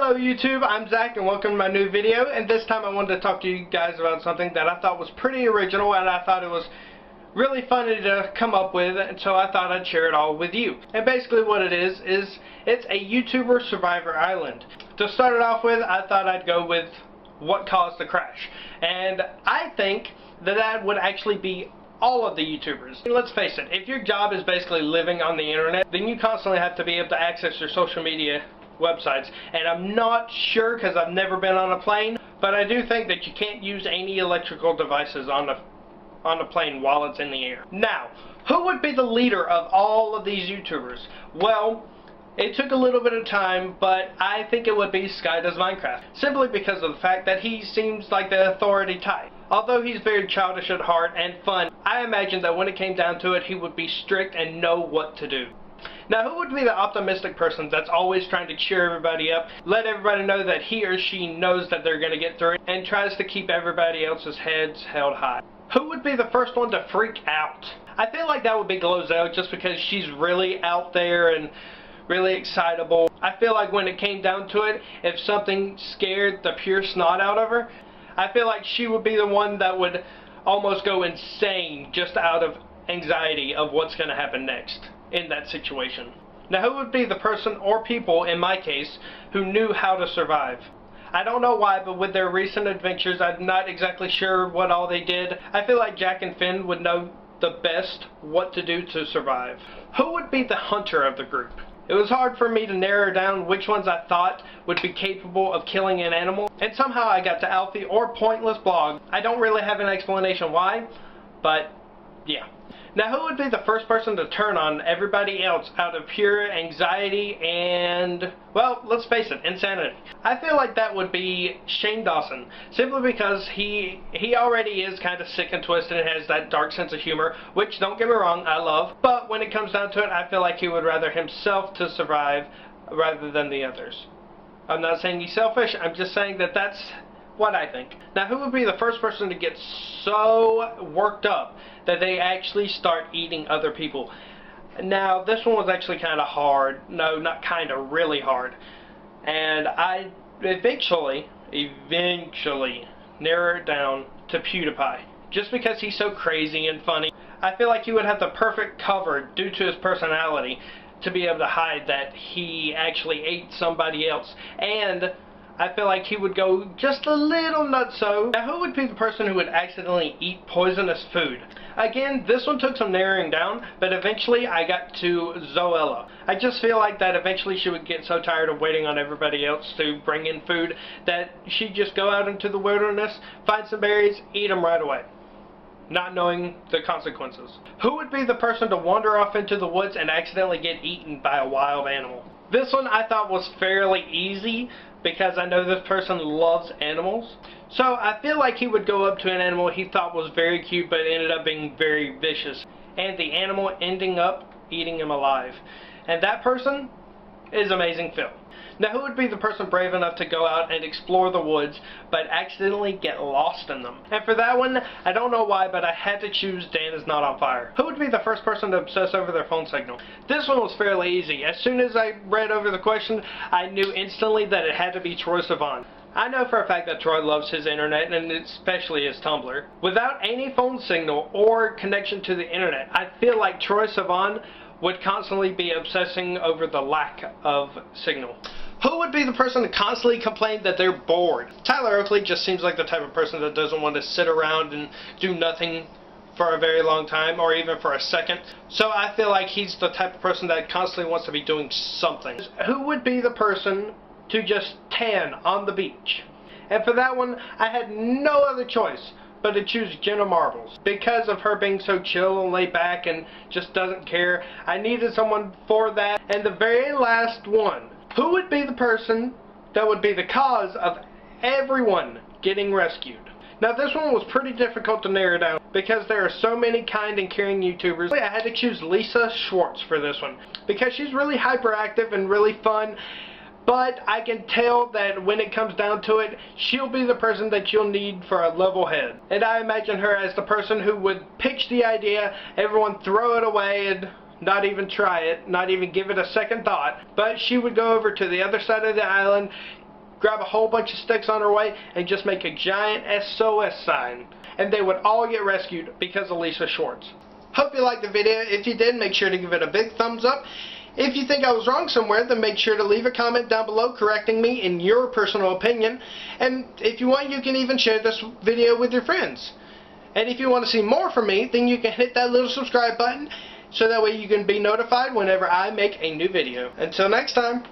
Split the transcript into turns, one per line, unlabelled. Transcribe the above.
Hello YouTube, I'm Zach and welcome to my new video, and this time I wanted to talk to you guys about something that I thought was pretty original and I thought it was really funny to come up with, and so I thought I'd share it all with you. And basically what it is it's a YouTuber survivor island. To start it off with, I thought I'd go with what caused the crash. And I think that would actually be all of the YouTubers. And let's face it, if your job is basically living on the internet, then you constantly have to be able to access your social media websites. And I'm not sure because I've never been on a plane, but I do think that you can't use any electrical devices on the plane while it's in the air. Now, who would be the leader of all of these YouTubers? Well, it took a little bit of time, but I think it would be Sky Does Minecraft, simply because of the fact that he seems like the authority type. Although he's very childish at heart and fun, I imagine that when it came down to it, he would be strict and know what to do. Now, who would be the optimistic person that's always trying to cheer everybody up, let everybody know that he or she knows that they're going to get through it, and tries to keep everybody else's heads held high? Who would be the first one to freak out? I feel like that would be Glozell, just because she's really out there and really excitable. I feel like when it came down to it, if something scared the pure snot out of her, I feel like she would be the one that would almost go insane just out of anxiety of what's going to happen next in that situation. Now, who would be the person or people, in my case, who knew how to survive? I don't know why, but with their recent adventures, I'm not exactly sure what all they did. I feel like Jack and Finn would know the best what to do to survive. Who would be the hunter of the group? It was hard for me to narrow down which ones I thought would be capable of killing an animal, and somehow I got to Alfie or Pointless Blog. I don't really have an explanation why, but yeah. Now, who would be the first person to turn on everybody else out of pure anxiety and, well, let's face it, insanity? I feel like that would be Shane Dawson, simply because he already is kind of sick and twisted and has that dark sense of humor, which, don't get me wrong, I love, but when it comes down to it, I feel like he would rather himself to survive rather than the others. I'm not saying he's selfish, I'm just saying that that's what I think. Now, who would be the first person to get so worked up that they actually start eating other people? Now, this one was actually kind of hard. No, not kind of, really hard. And I eventually narrowed it down to PewDiePie. Just because he's so crazy and funny, I feel like he would have the perfect cover due to his personality to be able to hide that he actually ate somebody else. And I feel like he would go just a little nutso. Now, who would be the person who would accidentally eat poisonous food? Again, this one took some narrowing down, but eventually I got to Zoella. I just feel like that eventually she would get so tired of waiting on everybody else to bring in food that she'd just go out into the wilderness, find some berries, eat them right away, not knowing the consequences. Who would be the person to wander off into the woods and accidentally get eaten by a wild animal? This one I thought was fairly easy, because I know this person loves animals. So I feel like he would go up to an animal he thought was very cute but ended up being very vicious, and the animal ending up eating him alive. And that person is Amazing Phil. Now, who would be the person brave enough to go out and explore the woods but accidentally get lost in them? And for that one, I don't know why, but I had to choose Dan Is Not on Fire. Who would be the first person to obsess over their phone signal? This one was fairly easy. As soon as I read over the question, I knew instantly that it had to be Troye Sivan. I know for a fact that Troy loves his internet, and especially his Tumblr. Without any phone signal or connection to the internet, I feel like Troye Sivan would constantly be obsessing over the lack of signal. Who would be the person to constantly complain that they're bored? Tyler Oakley just seems like the type of person that doesn't want to sit around and do nothing for a very long time, or even for a second. So I feel like he's the type of person that constantly wants to be doing something. Who would be the person to just tan on the beach? And for that one, I had no other choice but to choose Jenna Marbles. Because of her being so chill and laid back and just doesn't care, I needed someone for that. And the very last one, who would be the person that would be the cause of everyone getting rescued? Now, this one was pretty difficult to narrow down because there are so many kind and caring YouTubers. I had to choose Lisa Schwartz for this one because she's really hyperactive and really fun. But I can tell that when it comes down to it, she'll be the person that you'll need for a level head. And I imagine her as the person who would pitch the idea, everyone throw it away and not even try it, not even give it a second thought. But she would go over to the other side of the island, grab a whole bunch of sticks on their way and just make a giant SOS sign. And they would all get rescued because of Lisa Schwartz. Hope you liked the video. If you did, make sure to give it a big thumbs up. If you think I was wrong somewhere, then make sure to leave a comment down below correcting me in your personal opinion. And if you want, you can even share this video with your friends. And if you want to see more from me, then you can hit that little subscribe button so that way you can be notified whenever I make a new video. Until next time.